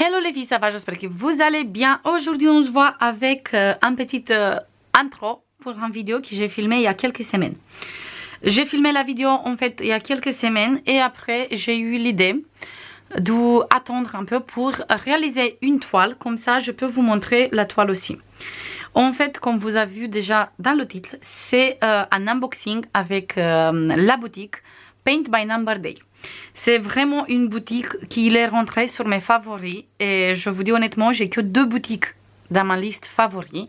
Hello les filles, ça va? J'espère que vous allez bien. Aujourd'hui, on se voit avec un petit intro pour une vidéo que j'ai filmée il y a quelques semaines. J'ai filmé la vidéo en fait il y a quelques semaines et après j'ai eu l'idée d'attendre un peu pour réaliser une toile. Comme ça, je peux vous montrer la toile aussi. En fait, comme vous avez vu déjà dans le titre, c'est un unboxing avec la boutique Paint by Number Day. C'est vraiment une boutique qui est rentrée sur mes favoris et je vous dis honnêtement, j'ai que 2 boutiques dans ma liste favoris.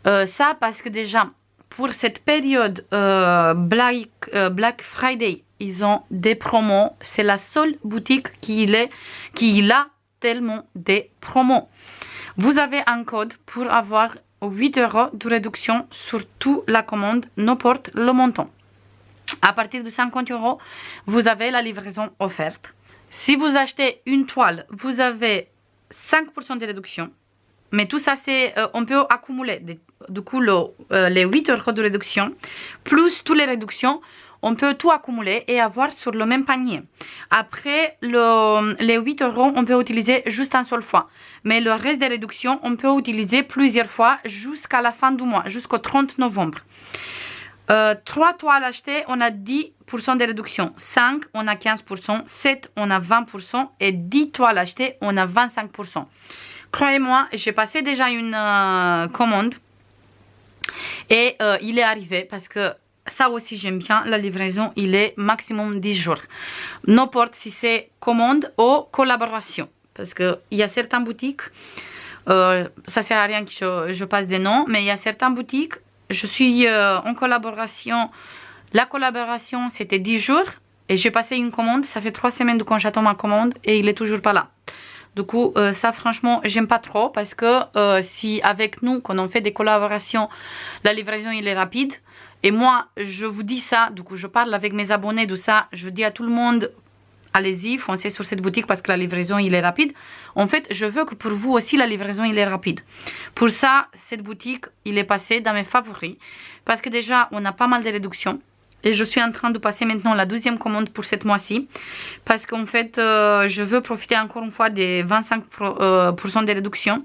Ça parce que déjà, pour cette période Black Friday, ils ont des promos. C'est la seule boutique qui a tellement des promos. Vous avez un code pour avoir 8 € de réduction sur toute la commande, n'importe le montant. À partir de 50 €, vous avez la livraison offerte. Si vous achetez une toile, vous avez 5% de réduction. Mais tout ça, c'est on peut accumuler. Du coup, les 8 € de réduction, plus toutes les réductions, on peut tout accumuler et avoir sur le même panier. Après, les 8 €, on peut utiliser juste une seule fois. Mais le reste des réductions, on peut utiliser plusieurs fois jusqu'à la fin du mois, jusqu'au 30 novembre. 3 toiles achetées, on a 10% de réduction. 5, on a 15%. 7, on a 20%. Et 10 toiles achetées, on a 25%. Croyez-moi, j'ai passé déjà une commande. Et il est arrivé parce que ça aussi j'aime bien. La livraison, il est maximum 10 jours. N'importe si c'est commande ou collaboration. Parce qu'il y a certaines boutiques, ça sert à rien que je passe des noms. Mais il y a certaines boutiques. Je suis en collaboration. La collaboration, c'était 10 jours. Et j'ai passé une commande. Ça fait 3 semaines quand j'attends ma commande. Et il est toujours pas là. Du coup, ça franchement, j'aime pas trop. Parce que si avec nous, quand on fait des collaborations, la livraison, il est rapide. Et moi, je vous dis ça. Du coup, je parle avec mes abonnés de ça. Je dis à tout le monde, allez-y, foncez sur cette boutique parce que la livraison, il est rapide. En fait, je veux que pour vous aussi, la livraison, il est rapide. Pour ça, cette boutique, il est passé dans mes favoris. Parce que déjà, on a pas mal de réductions. Et je suis en train de passer maintenant la 12e commande pour cette mois-ci. Parce qu'en fait, je veux profiter encore une fois des 25% de réduction.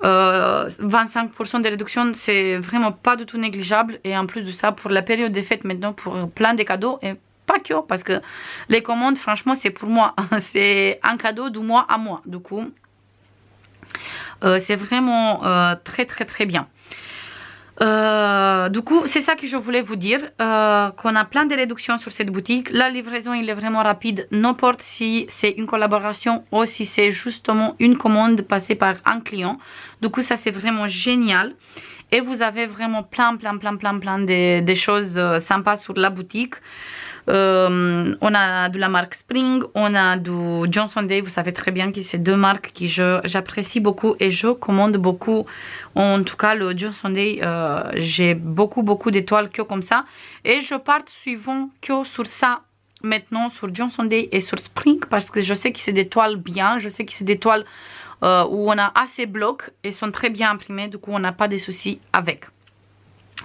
25% de réduction, c'est vraiment pas du tout négligeable. Et en plus de ça, pour la période des fêtes maintenant, pour plein de cadeaux. Et pas que, parce que les commandes, franchement, c'est pour moi. C'est un cadeau du mois à mois. Du coup, c'est vraiment très, très, très bien. Du coup, c'est ça que je voulais vous dire. Qu'on a plein de réductions sur cette boutique. La livraison, il est vraiment rapide. N'importe si c'est une collaboration ou si c'est justement une commande passée par un client. Du coup, ça, c'est vraiment génial. Et vous avez vraiment plein de choses sympas sur la boutique. On a de la marque Spring, on a du Johnson Day. Vous savez très bien que c'est 2 marques que j'apprécie beaucoup et je commande beaucoup. En tout cas, le Johnson Day, j'ai beaucoup d'étoiles que comme ça. Et je parte suivant que sur ça maintenant, sur Johnson Day et sur Spring, parce que je sais que c'est des toiles bien. Je sais que c'est des toiles où on a assez blocs et sont très bien imprimées. Du coup, on n'a pas de soucis avec.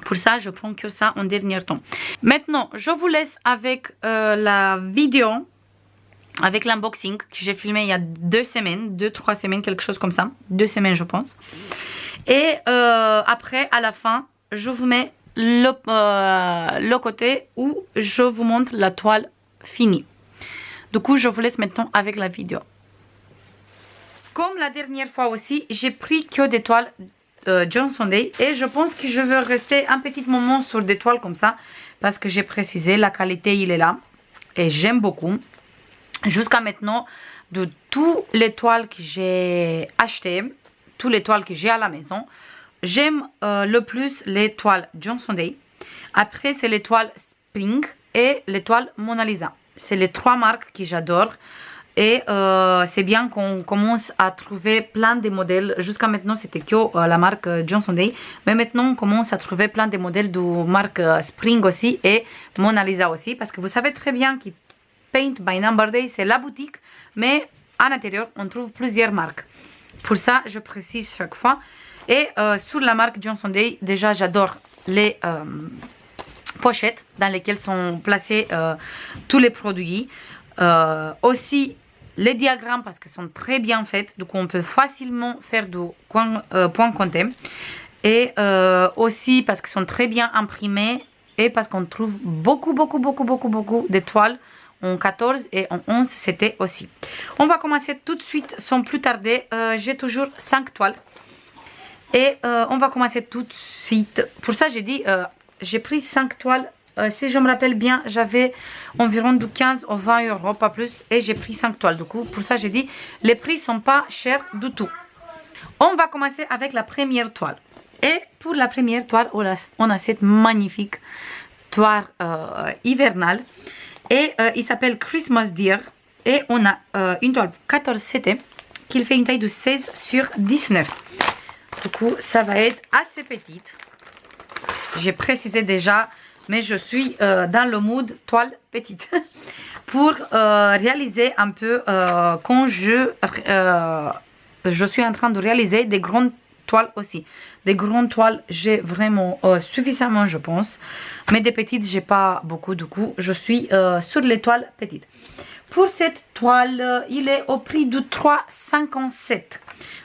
Pour ça, je prends que ça en dernier temps. Maintenant, je vous laisse avec la vidéo, avec l'unboxing que j'ai filmé il y a 2 semaines, 2-3 semaines, quelque chose comme ça. 2 semaines, je pense. Et après, à la fin, je vous mets le côté où je vous montre la toile finie. Du coup, je vous laisse maintenant avec la vidéo. Comme la dernière fois aussi, j'ai pris que des toiles Johnson Day et je pense que je veux rester un petit moment sur des toiles comme ça parce que j'ai précisé la qualité il est là et j'aime beaucoup. Jusqu'à maintenant, de toutes les toiles que j'ai achetées, toutes les toiles que j'ai à la maison, j'aime le plus les toiles Johnson Day. Après, c'est les toiles Spring et les toiles Mona Lisa. C'est les 3 marques que j'adore. Et c'est bien qu'on commence à trouver plein de modèles. Jusqu'à maintenant, c'était que la marque Johnson Day. Mais maintenant, on commence à trouver plein de modèles de marque Spring aussi et Mona Lisa aussi. Parce que vous savez très bien que Paint by Number Day, c'est la boutique. Mais à l'intérieur, on trouve plusieurs marques. Pour ça, je précise chaque fois. Et sur la marque Johnson Day, déjà, j'adore les pochettes dans lesquelles sont placés tous les produits. Aussi, les diagrammes parce qu'ils sont très bien faits. Du coup, on peut facilement faire du point compté. Et aussi parce qu'ils sont très bien imprimés et parce qu'on trouve beaucoup d'étoiles. En 14 et en 11, c'était aussi. On va commencer tout de suite sans plus tarder. J'ai toujours 5 toiles. Et on va commencer tout de suite. Pour ça, j'ai dit, j'ai pris 5 toiles. Si je me rappelle bien, j'avais environ de 15 ou 20 euros, pas plus. Et j'ai pris 5 toiles. Du coup, pour ça, j'ai dit, les prix sont pas chers du tout. On va commencer avec la première toile. Et pour la première toile, on a cette magnifique toile hivernale. Et il s'appelle Christmas Deer. Et on a une toile 14 CT qui fait une taille de 16 sur 19. Du coup, ça va être assez petite. J'ai précisé déjà, mais je suis dans le mood toile petite. Pour réaliser un peu quand je suis en train de réaliser des grandes toiles aussi. Des grandes toiles, j'ai vraiment suffisamment, je pense. Mais des petites, j'ai pas beaucoup. Du coup, je suis sur les toiles petites. Pour cette toile, il est au prix de 3,57.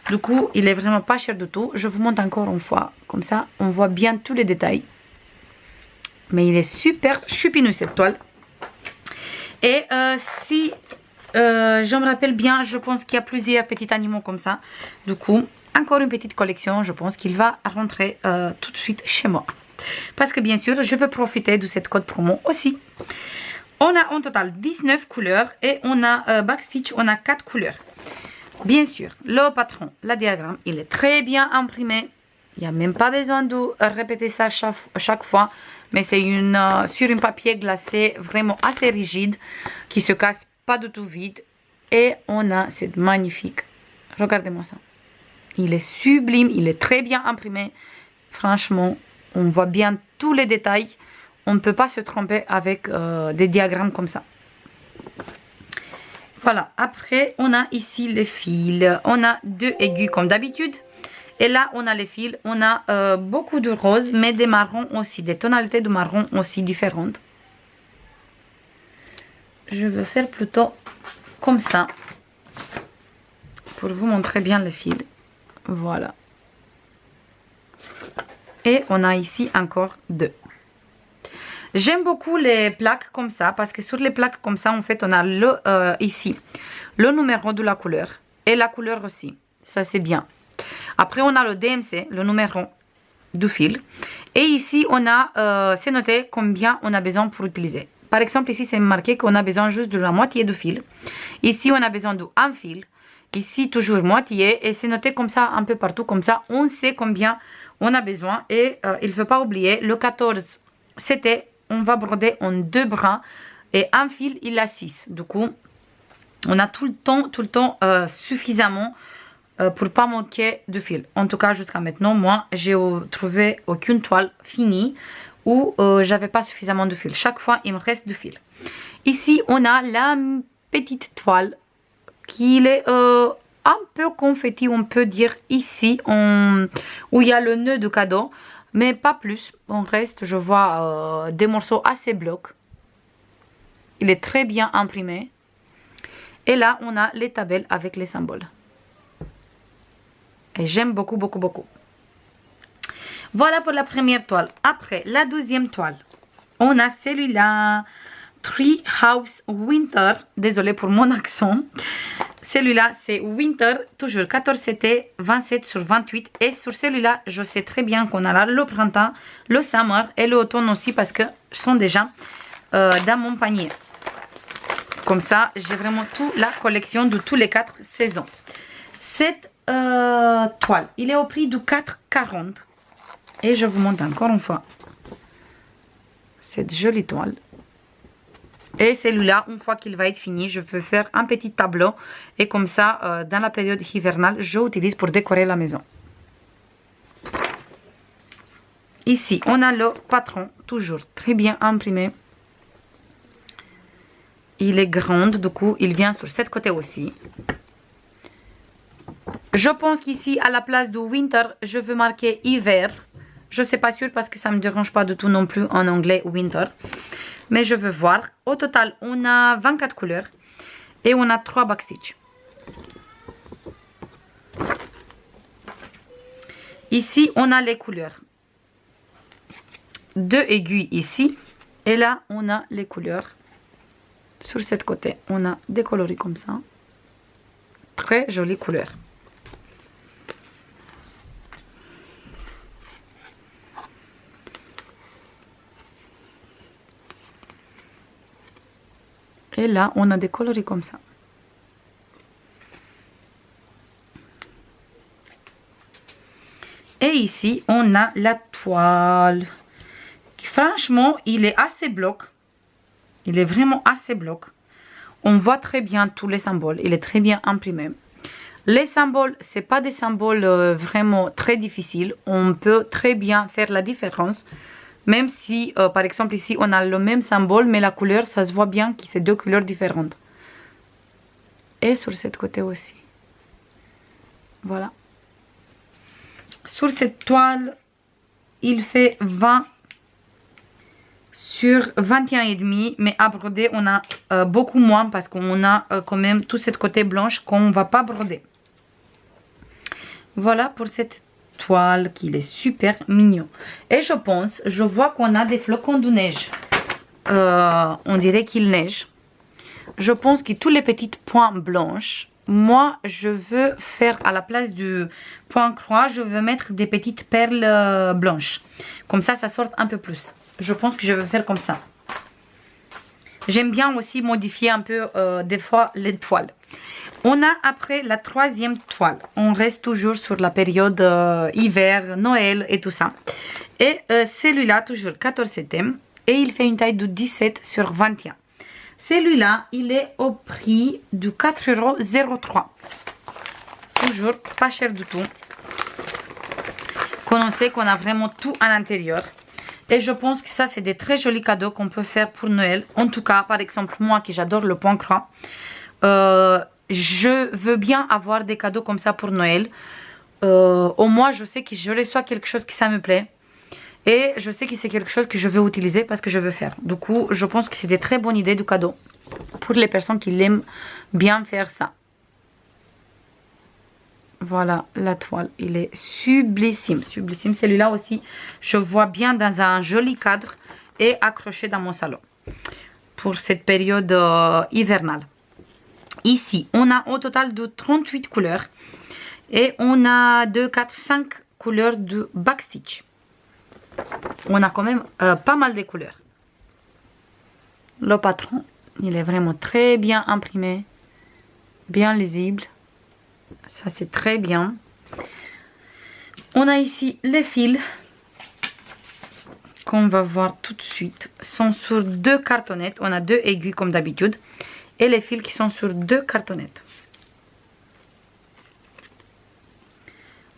Du coup, il est vraiment pas cher du tout. Je vous montre encore une fois. Comme ça, on voit bien tous les détails. Mais il est super chupineux cette toile. Et si je me rappelle bien, je pense qu'il y a plusieurs petits animaux comme ça. Du coup, encore une petite collection, je pense qu'il va rentrer tout de suite chez moi. Parce que bien sûr, je veux profiter de cette code promo aussi. On a en total 19 couleurs et on a backstitch, on a 4 couleurs. Bien sûr, le patron, le diagramme, il est très bien imprimé. Il n'y a même pas besoin de répéter ça chaque fois. Mais c'est sur un papier glacé vraiment assez rigide qui se casse pas du tout vite. Et on a cette magnifique. Regardez-moi ça. Il est sublime, il est très bien imprimé. Franchement, on voit bien tous les détails. On ne peut pas se tromper avec des diagrammes comme ça. Voilà, après on a ici les fils. On a 2 aigus comme d'habitude. Et là on a les fils. On a beaucoup de roses, mais des marrons aussi. Des tonalités de marron aussi différentes. Je veux faire plutôt comme ça. Pour vous montrer bien les fils. Voilà. Et on a ici encore 2. J'aime beaucoup les plaques comme ça parce que sur les plaques comme ça, en fait, on a ici le numéro de la couleur et la couleur aussi. Ça, c'est bien. Après, on a le DMC, le numéro du fil. Et ici, on a, c'est noté combien on a besoin pour utiliser. Par exemple, ici, c'est marqué qu'on a besoin juste de la moitié du fil. Ici, on a besoin d'un fil. Ici, toujours moitié. Et c'est noté comme ça, un peu partout. Comme ça, on sait combien on a besoin. Et il ne faut pas oublier, le 14, c'était... On va broder en 2 brins et un fil il a 6. Du coup, on a tout le temps suffisamment pour pas manquer de fil. En tout cas, jusqu'à maintenant, moi, j'ai trouvé aucune toile finie où j'avais pas suffisamment de fil. Chaque fois, il me reste du fil. Ici, on a la petite toile qui est un peu confetti, on peut dire ici, où il y a le nœud de cadeau. Mais pas plus. En reste, je vois des morceaux assez blocs. Il est très bien imprimé. Et là, on a les tabelles avec les symboles. Et j'aime beaucoup. Voilà pour la première toile. Après, la deuxième toile. On a celui-là. Tree House Winter. Désolée pour mon accent. Celui-là, c'est Winter, toujours 14 CT, 27 sur 28. Et sur celui-là, je sais très bien qu'on a là le printemps, le summer et l'automne aussi parce que sont déjà dans mon panier. Comme ça, j'ai vraiment toute la collection de tous les 4 saisons. Cette toile, il est au prix de 4,40. Et je vous montre encore une fois cette jolie toile. Et celui-là, une fois qu'il va être fini, je vais faire un petit tableau. Et comme ça, dans la période hivernale, je l'utilise pour décorer la maison. Ici, on a le patron, toujours très bien imprimé. Il est grand, du coup, il vient sur cette côté aussi. Je pense qu'ici, à la place de winter, je veux marquer hiver. Je ne sais pas sûr parce que ça ne me dérange pas du tout non plus en anglais winter. Mais je veux voir. Au total, on a 24 couleurs. Et on a 3 backstitch. Ici, on a les couleurs. 2 aiguilles ici. Et là, on a les couleurs. Sur cette côté, on a des coloris comme ça. Très jolies couleurs. Et là, on a des coloris comme ça. Et ici, on a la toile. Franchement, il est assez bloc. Il est vraiment assez bloc. On voit très bien tous les symboles. Il est très bien imprimé. Les symboles, ce pas des symboles vraiment très difficiles. On peut très bien faire la différence. Même si, par exemple, ici, on a le même symbole, mais la couleur, ça se voit bien que c'est 2 couleurs différentes. Et sur cette côté aussi. Voilà. Sur cette toile, il fait 20 sur 21,5, mais à broder, on a beaucoup moins parce qu'on a quand même tout ce côté blanche qu'on ne va pas broder. Voilà pour cette toile qui est super mignon. Et je vois qu'on a des flocons de neige. On dirait qu'il neige. Je pense que tous les petits points blanches, moi je veux faire à la place du point croix, je veux mettre des petites perles blanches. Comme ça sort un peu plus. Je pense que je vais faire comme ça. J'aime bien aussi modifier un peu des fois les toiles. On a après la 3e toile. On reste toujours sur la période hiver, Noël et tout ça. Et celui-là, toujours 14 septembre. Et il fait une taille de 17 sur 21. Celui-là, il est au prix de 4,03 €. Toujours pas cher du tout. Qu'on sait qu'on a vraiment tout à l'intérieur. Et je pense que ça, c'est des très jolis cadeaux qu'on peut faire pour Noël. En tout cas, par exemple, moi qui j'adore le point croix. Je veux bien avoir des cadeaux comme ça pour Noël. Au moins, je sais que je reçois quelque chose qui ça me plaît. Et je sais que c'est quelque chose que je veux utiliser parce que je veux faire. Du coup, je pense que c'est des très bonnes idées de cadeaux pour les personnes qui aiment bien faire ça. Voilà, la toile, il est sublissime, sublissime. Celui-là aussi, je vois bien dans un joli cadre et accroché dans mon salon pour cette période hivernale. Ici, on a au total de 38 couleurs et on a 2, 4, 5 couleurs de backstitch. On a quand même pas mal de couleurs. Le patron, il est vraiment très bien imprimé, bien lisible. Ça, c'est très bien. On a ici les fils qu'on va voir tout de suite. Sont sur 2 cartonnettes. On a 2 aiguilles comme d'habitude. Et les fils qui sont sur 2 cartonnettes.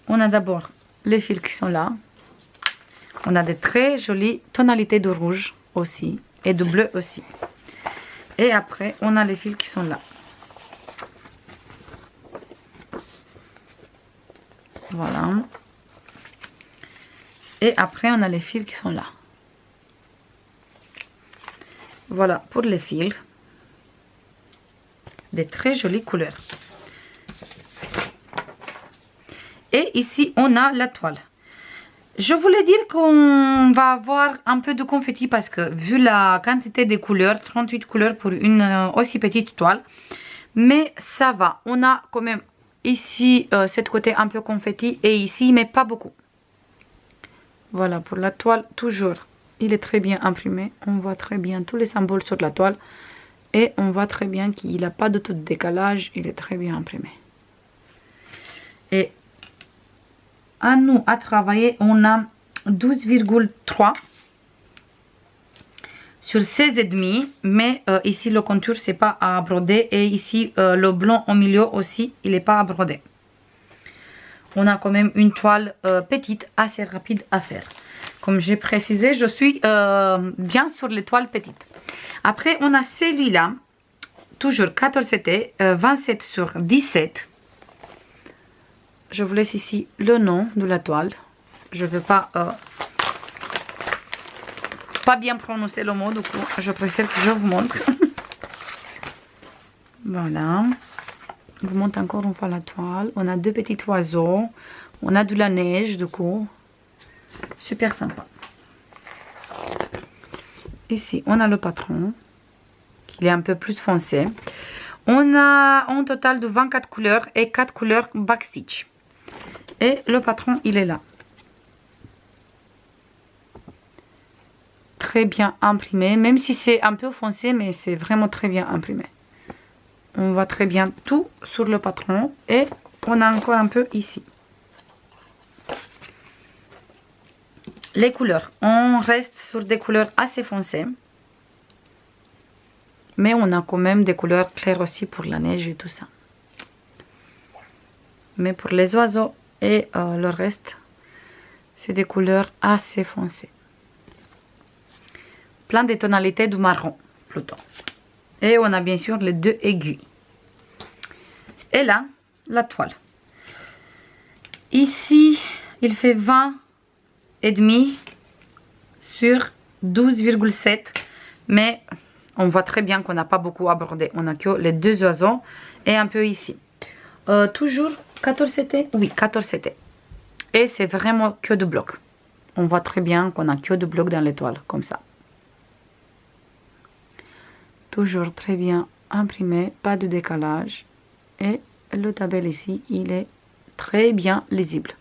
On a d'abord les fils qui sont là. On a de très jolies tonalités de rouge aussi. Et de bleu aussi. Et après, on a les fils qui sont là. Voilà. Et après, on a les fils qui sont là. Voilà pour les fils. Des très jolies couleurs. Et ici, on a la toile. Je voulais dire qu'on va avoir un peu de confetti parce que vu la quantité de couleurs, 38 couleurs pour une aussi petite toile. Mais ça va. On a quand même ici, cette côté un peu confetti et ici, mais pas beaucoup. Voilà pour la toile, toujours. Il est très bien imprimé. On voit très bien tous les symboles sur la toile. Et on voit très bien qu'il n'a pas de tout décalage. Il est très bien imprimé. Et à nous, à travailler, on a 12,3 sur 16,5. Mais ici, le contour, c'est pas à broder. Et ici, le blanc au milieu aussi, il n'est pas à broder. On a quand même une toile petite, assez rapide à faire. Comme j'ai précisé, je suis bien sur les toiles petites. Après, on a celui-là, toujours 14 CT, 27 sur 17. Je vous laisse ici le nom de la toile. Je ne veux pas bien prononcer le mot, du coup, je préfère que je vous montre. Voilà. Je vous montre encore une fois la toile. On a deux petits oiseaux. On a de la neige, du coup. Super sympa. Ici, on a le patron. Qui est un peu plus foncé. On a un total de 24 couleurs et 4 couleurs backstitch. Et le patron, il est là. Très bien imprimé. Même si c'est un peu foncé, mais c'est vraiment très bien imprimé. On voit très bien tout sur le patron. Et on a encore un peu ici. Les couleurs. On reste sur des couleurs assez foncées. Mais on a quand même des couleurs claires aussi pour la neige et tout ça. Mais pour les oiseaux et le reste, c'est des couleurs assez foncées. Plein de tonalités du marron, plutôt. Et on a bien sûr les deux aiguilles. Et là, la toile. Ici, il fait 20 et demi sur 12,7. Mais on voit très bien qu'on n'a pas beaucoup abordé. On a que les deux oiseaux et un peu ici. Toujours 14 CT? Oui, 14 CT. Et c'est vraiment que de blocs. On voit très bien qu'on a que de blocs dans l'étoile, comme ça. Toujours très bien imprimé, pas de décalage. Et le tabel ici, il est très bien lisible.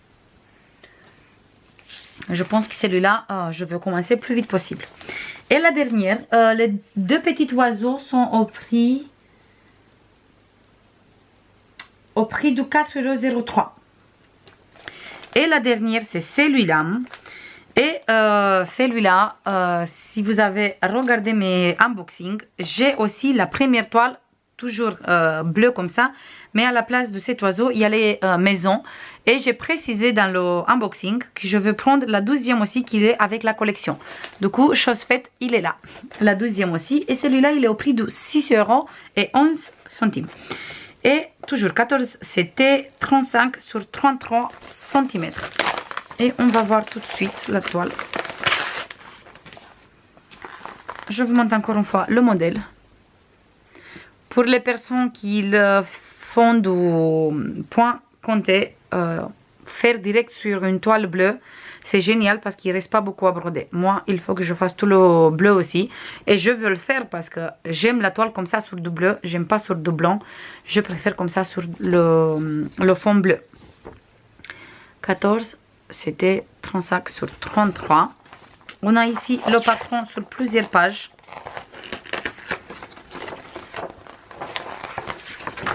Je pense que celui-là, je veux commencer plus vite possible. Et la dernière, les deux petits oiseaux sont au prix de 4,03 €. Et la dernière, c'est celui-là. Et celui-là, si vous avez regardé mes unboxings, j'ai aussi la première toile, toujours bleue comme ça. Mais à la place de cet oiseau, il y a les maisons. Et j'ai précisé dans le unboxing que je veux prendre la 12e aussi, qui est avec la collection. Du coup, chose faite, il est là. La 12e aussi. Et celui-là, il est au prix de 6,11 €. Et toujours 14, c'était 35 sur 33 cm. Et on va voir tout de suite la toile. Je vous montre encore une fois le modèle. Pour les personnes qui font du point compté, faire direct sur une toile bleue, c'est génial parce qu'il ne reste pas beaucoup à broder. Moi, il faut que je fasse tout le bleu aussi. Et je veux le faire parce que j'aime la toile comme ça sur du bleu. J'aime pas sur du blanc. Je préfère comme ça sur le fond bleu. 14, c'était 35 sur 33. On a ici le patron sur plusieurs pages.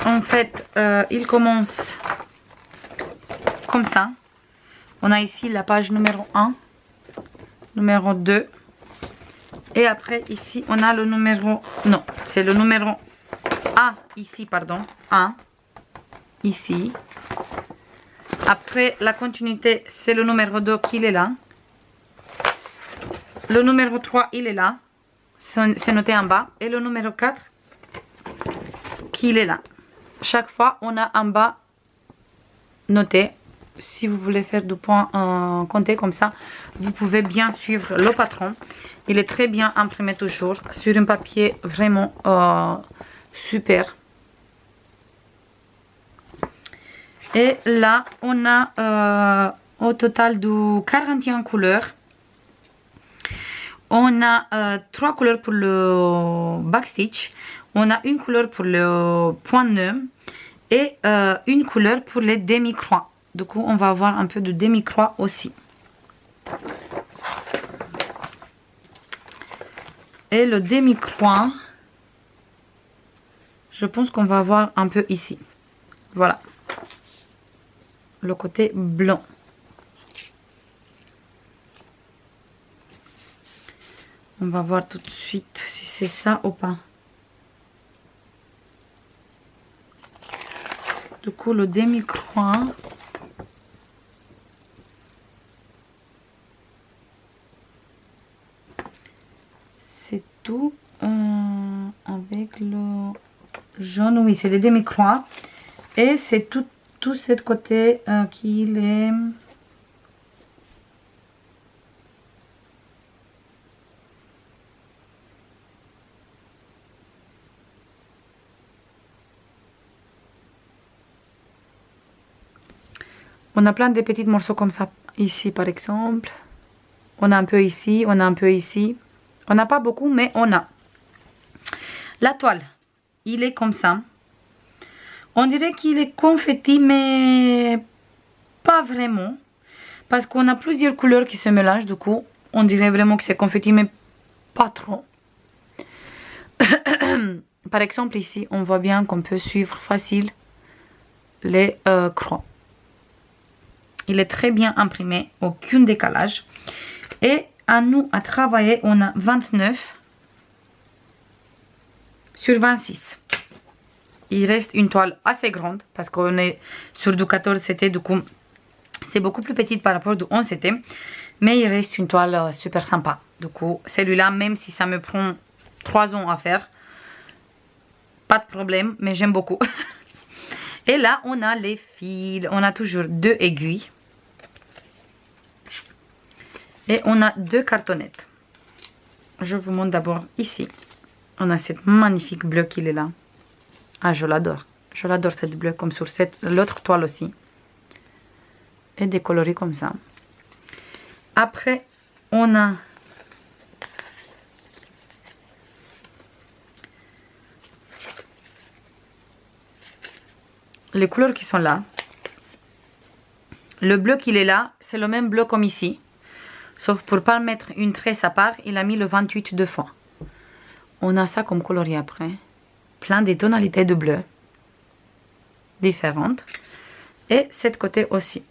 En fait, il commence comme ça. On a ici la page numéro 1, numéro 2. Et après, ici, on a le numéro... Non, c'est le numéro 1, ici, pardon. 1, ici. Après, la continuité, c'est le numéro 2 qui est là. Le numéro 3, il est là. C'est noté en bas. Et le numéro 4, qui est là. Chaque fois, on a en bas noté. Si vous voulez faire du point compté comme ça, vous pouvez bien suivre le patron. Il est très bien imprimé toujours sur un papier vraiment super. Et là, on a au total de 41 couleurs. On a 3 couleurs pour le backstitch. On a une couleur pour le point nœud. Et une couleur pour les demi-croix. Du coup, on va avoir un peu de demi-croix aussi. Et le demi-croix, je pense qu'on va avoir un peu ici. Voilà. Le côté blanc. On va voir tout de suite si c'est ça ou pas. Du coup, le demi-croix. C'est tout avec le jaune. Oui, c'est les demi-croix. Et c'est tout ce côté qui est... On a plein de petits morceaux comme ça. Ici par exemple. On a un peu ici, on a un peu ici. On n'a pas beaucoup, mais on a. La toile, il est comme ça. On dirait qu'il est confetti, mais pas vraiment. Parce qu'on a plusieurs couleurs qui se mélangent, du coup. On dirait vraiment que c'est confetti, mais pas trop. Par exemple, ici, on voit bien qu'on peut suivre facile les croix. Il est très bien imprimé, aucun décalage. Et à nous, à travailler, on a 29 sur 26. Il reste une toile assez grande, parce qu'on est sur du 14, c'était du coup, c'est beaucoup plus petite par rapport au 11, c'était. Mais il reste une toile super sympa. Du coup, celui-là, même si ça me prend 3 ans à faire, pas de problème, mais j'aime beaucoup. Et là, on a les fils. On a toujours 2 aiguilles. Et on a 2 cartonnettes. Je vous montre d'abord ici. On a cette magnifique bleue qui est là. Ah, je l'adore. Je l'adore cette bleue, comme sur l'autre toile aussi. Et décolorée comme ça. Après, on a les couleurs qui sont là. Le bleu qu'il est là, c'est le même bleu comme ici. Sauf pour ne pas mettre une tresse à part, il a mis le 28 deux fois. On a ça comme coloris après. Plein de tonalités de bleu. Différentes. Et cette côté aussi.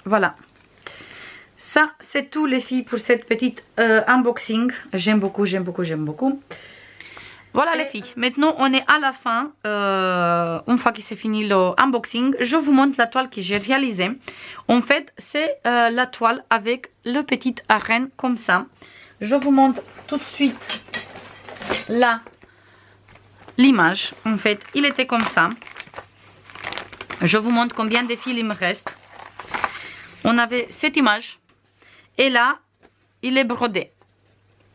Voilà. Ça, c'est tout les filles pour cette petite unboxing. J'aime beaucoup, j'aime beaucoup, j'aime beaucoup. Voilà les filles, maintenant on est à la fin, une fois qu'il s'est fini le unboxing, je vous montre la toile que j'ai réalisée. En fait, c'est la toile avec le petit arène comme ça. Je vous montre tout de suite là l'image. En fait, il était comme ça. Je vous montre combien de fils il me reste. On avait cette image et là, il est brodé.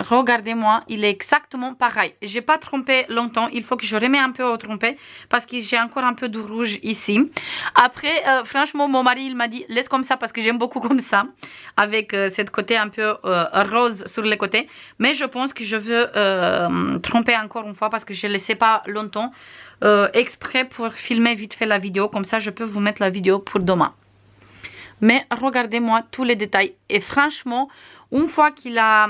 Regardez-moi, il est exactement pareil. J'ai pas trompé longtemps. Il faut que je remets un peu au trompé parce que j'ai encore un peu de rouge ici. Après, franchement, mon mari, il m'a dit laisse comme ça parce que j'aime beaucoup comme ça. Avec cette côté un peu rose sur les côtés. Mais je pense que je veux tromper encore une fois parce que je ne laissais pas longtemps exprès pour filmer vite fait la vidéo. Comme ça, je peux vous mettre la vidéo pour demain. Mais regardez-moi tous les détails. Et franchement, une fois que la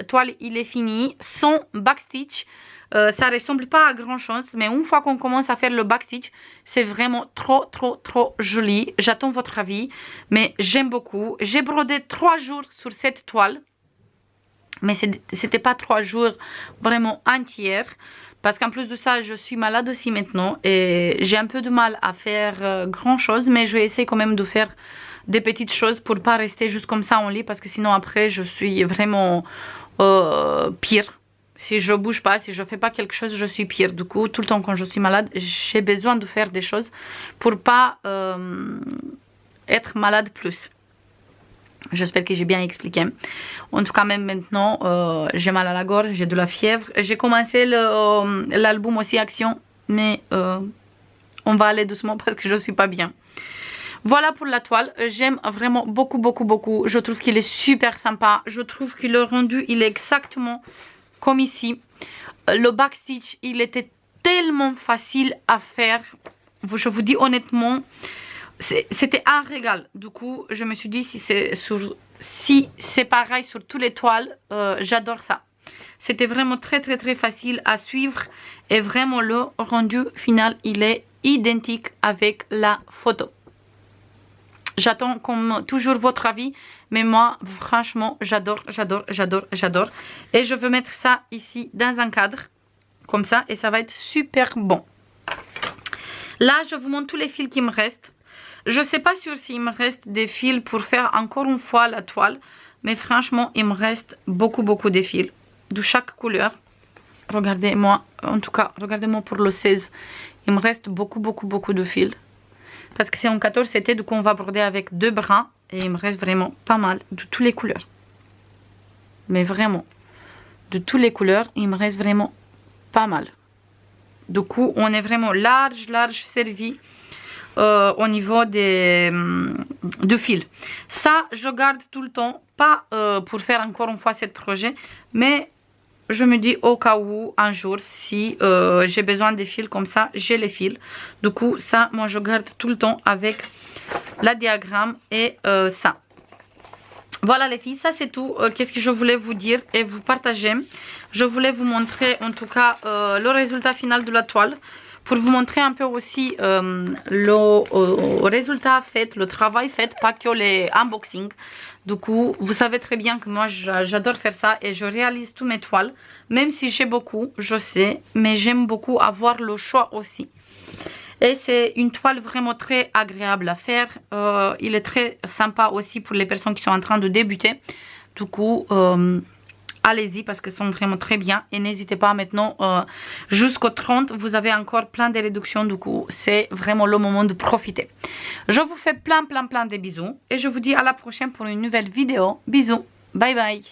toile il est fini, sans backstitch, ça ressemble pas à grand chose. Mais une fois qu'on commence à faire le backstitch, c'est vraiment trop, trop, trop joli. J'attends votre avis. Mais j'aime beaucoup. J'ai brodé 3 jours sur cette toile. Mais c'était pas 3 jours vraiment entiers. Parce qu'en plus de ça, je suis malade aussi maintenant. Et j'ai un peu de mal à faire grand chose. Mais je vais essayer quand même de faire des petites choses pour pas rester juste comme ça en lit. Parce que sinon après, je suis vraiment pire. Si je bouge pas, si je fais pas quelque chose, je suis pire. Du coup, tout le temps quand je suis malade, j'ai besoin de faire des choses pour pas être malade plus. J'espère que j'ai bien expliqué. En tout cas, même maintenant, j'ai mal à la gorge, j'ai de la fièvre. J'ai commencé l'album aussi Action, mais on va aller doucement parce que je suis pas bien. Voilà pour la toile. J'aime vraiment beaucoup, beaucoup, beaucoup. Je trouve qu'il est super sympa. Je trouve que le rendu, il est exactement comme ici. Le backstitch, il était tellement facile à faire. Je vous dis honnêtement, c'était un régal. Du coup, je me suis dit, si c'est pareil sur toutes les toiles, j'adore ça. C'était vraiment très, très, très facile à suivre. Et vraiment, le rendu final, il est identique avec la photo. J'attends comme toujours votre avis. Mais moi, franchement, j'adore, j'adore, j'adore, j'adore. Et je veux mettre ça ici dans un cadre. Comme ça. Et ça va être super bon. Là, je vous montre tous les fils qui me restent. Je ne sais pas sûr s'il me reste des fils pour faire encore une fois la toile. Mais franchement, il me reste beaucoup, beaucoup de fils. De chaque couleur. Regardez-moi. En tout cas, regardez-moi pour le 16. Il me reste beaucoup, beaucoup, beaucoup de fils. Parce que c'est en 14, c'était du coup on va broder avec 2 brins. Et il me reste vraiment pas mal de toutes les couleurs. Mais vraiment, de toutes les couleurs, il me reste vraiment pas mal. Du coup, on est vraiment large servi au niveau du fil. Ça, je garde tout le temps, pas pour faire encore une fois ce projet, mais je me dis au cas où un jour si j'ai besoin des fils comme ça, j'ai les fils. Du coup, ça, moi je garde tout le temps avec la diagramme et ça. Voilà les filles, ça c'est tout. Qu'est-ce que je voulais vous dire et vous partager. Je voulais vous montrer en tout cas le résultat final de la toile. Pour vous montrer un peu aussi le résultat fait, le travail fait, pas que les unboxings. Du coup, vous savez très bien que moi j'adore faire ça et je réalise tous mes toiles. Même si j'ai beaucoup, je sais, mais j'aime beaucoup avoir le choix aussi. Et c'est une toile vraiment très agréable à faire. Il est très sympa aussi pour les personnes qui sont en train de débuter. Du coup, allez-y parce qu'elles sont vraiment très bien. Et n'hésitez pas maintenant, jusqu'au 30, vous avez encore plein de réductions. Du coup, c'est vraiment le moment de profiter. Je vous fais plein de bisous. Et je vous dis à la prochaine pour une nouvelle vidéo. Bisous. Bye bye.